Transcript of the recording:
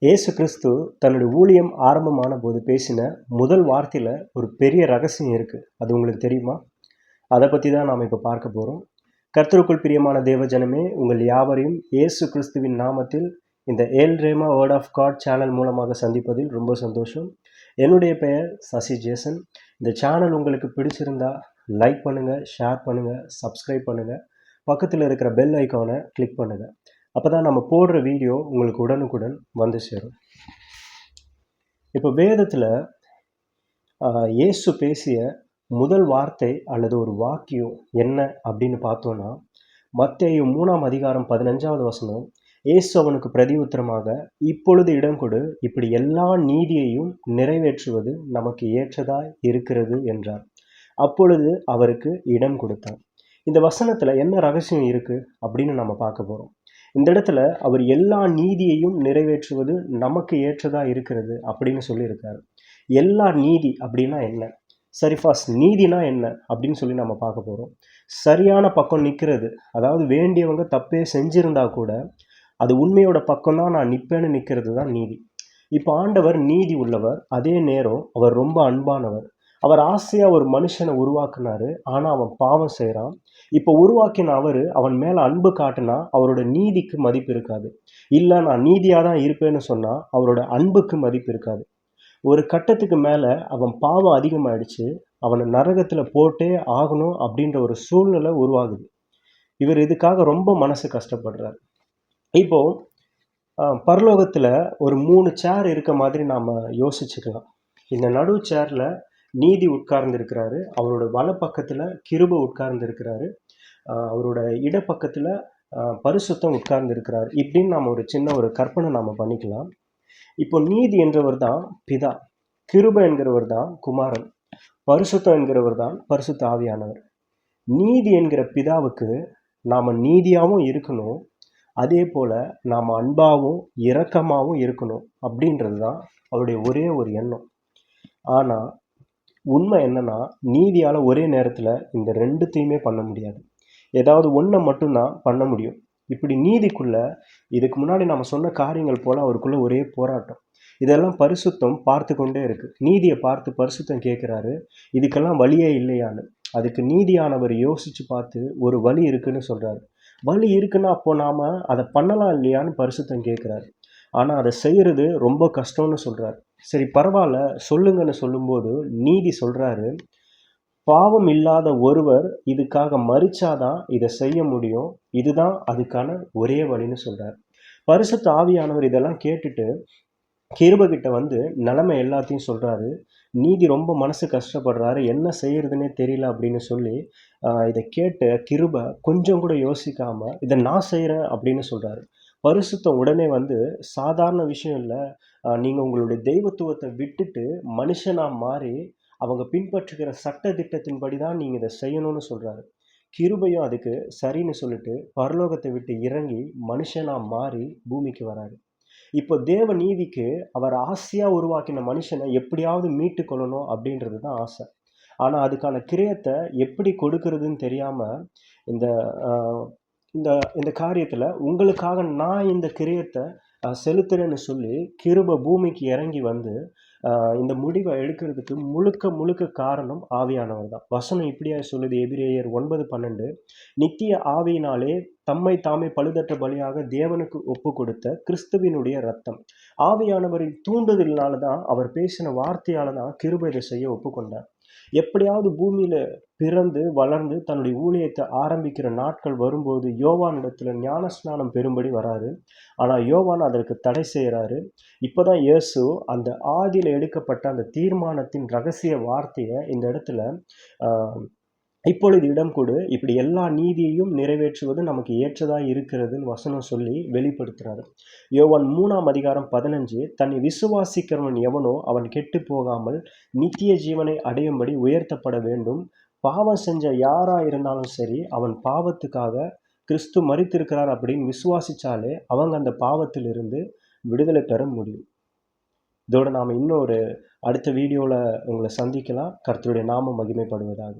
இயேசு கிறிஸ்து தன்னுடைய ஊழியம் ஆரம்பமான போது பேசின முதல் வார்த்தையில் ஒரு பெரிய ரகசியம் இருக்குது. அது உங்களுக்கு தெரியுமா? அதை பற்றி தான் நாம் இப்போ பார்க்க போகிறோம். கர்த்தருக்குள் பிரியமான தேவஜனமே, உங்கள் யாவரையும் இயேசு கிறிஸ்துவின் நாமத்தில் இந்த ஏல் Rhema word of God channel மூலமாக சந்திப்பதில் ரொம்ப சந்தோஷம். என்னுடைய பெயர் சசி ஜேசன். இந்த சேனல் உங்களுக்கு பிடிச்சிருந்தா லைக் பண்ணுங்கள், ஷேர் பண்ணுங்கள், சப்ஸ்கிரைப் பண்ணுங்கள், பக்கத்தில் இருக்கிற பெல் ஐக்கானை கிளிக் பண்ணுங்கள். அப்போ தான் நம்ம போடுற வீடியோ உங்களுக்கு உடனுக்குடன் வந்து சேரும். இப்போ வேதத்தில் இயேசு பேசிய முதல் வார்த்தை அல்லது ஒரு வாக்கியம் என்ன அப்படின்னு பார்த்தோன்னா, மத்தேயு 3ஆம் அதிகாரம் 15வது வசனம், இயேசு அவனுக்கு பிரதி உத்தரமாக, இப்பொழுது இடம் கொடு, இப்படி எல்லா நீதியையும் நிறைவேற்றுவது நமக்கு ஏற்றதாய் இருக்கிறது என்றார். அப்பொழுது அவருக்கு இடம் கொடுத்தார். இந்த வசனத்தில் என்ன ரகசியம் இருக்குது அப்படின்னு நம்ம பார்க்க போகிறோம். இந்த இடத்துல அவர் எல்லா நீதியையும் நிறைவேற்றுவது நமக்கு ஏற்றதா இருக்கிறது அப்படின்னு சொல்லியிருக்காரு. எல்லா நீதி அப்படின்னா என்ன? சரி, ஃபர்ஸ்ட் நீதினா என்ன அப்படின்னு சொல்லி நம்ம பார்க்க போகிறோம். சரியான பக்கம் நிற்கிறது, அதாவது வேண்டியவங்க தப்பே செஞ்சிருந்தா கூட அது உண்மையோட பக்கம் தான் நான் நிற்பேன்னு நிற்கிறது தான் நீதி. இப்போ ஆண்டவர் நீதி உள்ளவர், அதே நேரம் அவர் ரொம்ப அன்பானவர். அவர் ஆசையாக ஒரு மனுஷனை உருவாக்குனாரு, ஆனால் அவன் பாவம் செய்கிறான். இப்போ உருவாக்கின அவன் மேலே அன்பு காட்டினா அவரோட நீதிக்கு மதிப்பு இருக்காது. இல்லை, நான் நீதியாக தான் இருப்பேன்னு சொன்னால் அவரோட அன்புக்கு மதிப்பு இருக்காது. ஒரு கட்டத்துக்கு மேலே அவன் பாவம் அதிகமாகிடுச்சு, அவனை நரகத்தில் போட்டே ஆகணும் அப்படின்ற ஒரு சூழ்நிலை உருவாகுது. இவர் இதுக்காக ரொம்ப மனசு கஷ்டப்படுறார். இப்போது பரலோகத்தில் ஒரு 3 சேர் இருக்க மாதிரி நாம் யோசிச்சுக்கலாம். இந்த நடு சேரில் நீதி உட்கார்ந்து இருக்கிறாரு, அவரோட வலப்பக்கத்தில் கிருபை உட்கார்ந்து இருக்கிறாரு, அவரோட இடப்பக்கத்தில் பரிசுத்தம் உட்கார்ந்து இருக்கிறார். இப்படின்னு நாம் ஒரு சின்ன ஒரு கற்பனை நாம் பண்ணிக்கலாம். இப்போ நீதி என்றவர் தான் பிதா, கிருபை என்கிறவர் தான் குமாரன், பரிசுத்தம் என்கிறவர் தான் பரிசுத்த ஆவியானவர். நீதி என்கிற பிதாவுக்கு நாம் நீதியாகவும் இருக்கணும், அதே போல் நாம் அன்பாகவும் இரக்கமாகவும் இருக்கணும் அப்படின்றது தான் அவருடைய ஒரே ஒரு எண்ணம். ஆனால் உண்மை என்னன்னா, நீதியால் ஒரே நேரத்தில் இந்த ரெண்டுத்தையுமே பண்ண முடியாது. ஏதாவது ஒன்றை மட்டும்தான் பண்ண முடியும். இப்படி நீதிக்குள்ளே இதுக்கு முன்னாடி நம்ம சொன்ன காரியங்கள் போல் அவருக்குள்ளே ஒரே போராட்டம். இதெல்லாம் பரிசுத்தம் பார்த்து கொண்டே இருக்குது. நீதியை பார்த்து பரிசுத்தம் கேட்குறாரு, இதுக்கெல்லாம் வழியே இல்லையான்னு. அதுக்கு நீதியானவர் யோசித்து பார்த்து ஒரு வழி இருக்குன்னு சொல்கிறாரு. வழி இருக்குன்னா அப்போ நாம் அதை பண்ணலாம் இல்லையான்னு பரிசுத்தம் கேட்குறாரு. ஆனால் அதை செய்கிறது ரொம்ப கஷ்டம்னு சொல்கிறார். சரி, பரவாயில்ல சொல்லுங்கன்னு சொல்லும்போது நீதி சொல்கிறாரு, பாவம் இல்லாத ஒருவர் இதுக்காக மரிச்சாதான் இதை செய்ய முடியும், இதுதான் அதுக்கான ஒரே வழின்னு சொல்கிறார். பரிசுத்த ஆவியானவர் இதெல்லாம் கேட்டுட்டு கிருபைகிட்ட வந்து நிலைமை எல்லாத்தையும் சொல்கிறாரு. நீதி ரொம்ப மனசு கஷ்டப்படுறாரு, என்ன செய்யறதுன்னே தெரியல அப்படின்னு சொல்லி இதை கேட்டு கிருபை கொஞ்சம் கூட யோசிக்காமல் இதை நான் செய்கிறேன் அப்படின்னு சொல்கிறாரு. பரிசுத்தம் உடனே வந்து, சாதாரண விஷயம் இல்லை, நீங்கள் உங்களுடைய தெய்வத்துவத்தை விட்டுட்டு மனுஷனாக மாறி அவங்க பின்பற்றுகிற சட்ட திட்டத்தின்படி தான் நீங்கள் இதை செய்யணும்னு சொல்கிறாரு. கிருபையும் அதுக்கு சரின்னு சொல்லிட்டு பரலோகத்தை விட்டு இறங்கி மனுஷனாக மாறி பூமிக்கு வராரு. இப்போ தேவ நீதிக்கு அவர் ஆசையாக உருவாக்கின மனுஷனை எப்படியாவது மீட்டு கொள்ளணும் அப்படின்றது தான் ஆசை. ஆனால் அதுக்கான கிரியத்தை எப்படி கொடுக்கறதுன்னு தெரியாமல் இந்த இந்த இந்த காரியத்தில் உங்களுக்காக நான் இந்த கிரியத்தை செலுத்துறேன்னு சொல்லி கிருபை பூமிக்கு இறங்கி வந்து இந்த முடிவை எடுக்கிறதுக்கு முழுக்க முழுக்க காரணம் ஆவியானவர் தான். வசனம் இப்படியா சொல்லுது, எபிரேயர் 9:12, நித்திய ஆவியினாலே தம்மை தாமே பழுதற்ற பலியாக தேவனுக்கு ஒப்பு கொடுத்த கிறிஸ்துவினுடைய ரத்தம். ஆவியானவரின் தூண்டுதலினால தான், அவர் பேசின வார்த்தையால தான் கிருபை இதை செய்ய ஒப்புக்கொண்டார். எப்படியாவது பூமியில பிறந்து வளர்ந்து தன்னுடைய ஊழியத்தை ஆரம்பிக்கிற நாட்கள் வரும்போது யோவானிடத்துல ஞானஸ்நானம் பெறும்படி வராரு. ஆனால் யோவான் அதற்கு தடை செய்கிறாரு. இப்போதான் இயேசு அந்த ஆதியில் எடுக்கப்பட்ட அந்த தீர்மானத்தின் ரகசிய வார்த்தையை இந்த இடத்துல இப்பொழுது இடம் கொடு, இப்படி எல்லா நீதியையும் நிறைவேற்றுவது நமக்கு ஏற்றதாக இருக்கிறதுன்னு வசனம் சொல்லி வெளிப்படுத்துறாரு. யோவான் 3ஆம் அதிகாரம் 15, தன்னை விசுவாசிக்கிறவன் எவனோ அவன் கெட்டு போகாமல் நித்திய ஜீவனை அடையும்படி உயர்த்தப்பட வேண்டும். பாவம் செஞ்ச யாரா இருந்தாலும் சரி, அவன் பாவத்துக்காக கிறிஸ்து மரித்திருக்கிறார் அப்படின்னு விசுவாசிச்சாலே அவங்க அந்த பாவத்திலிருந்து விடுதலை பெற முடியும். இதோட நாம் இன்னொரு அடுத்த வீடியோவில் உங்களை சந்திக்கலாம். கர்த்தருடைய நாமம் மகிமைப்படுவதாக.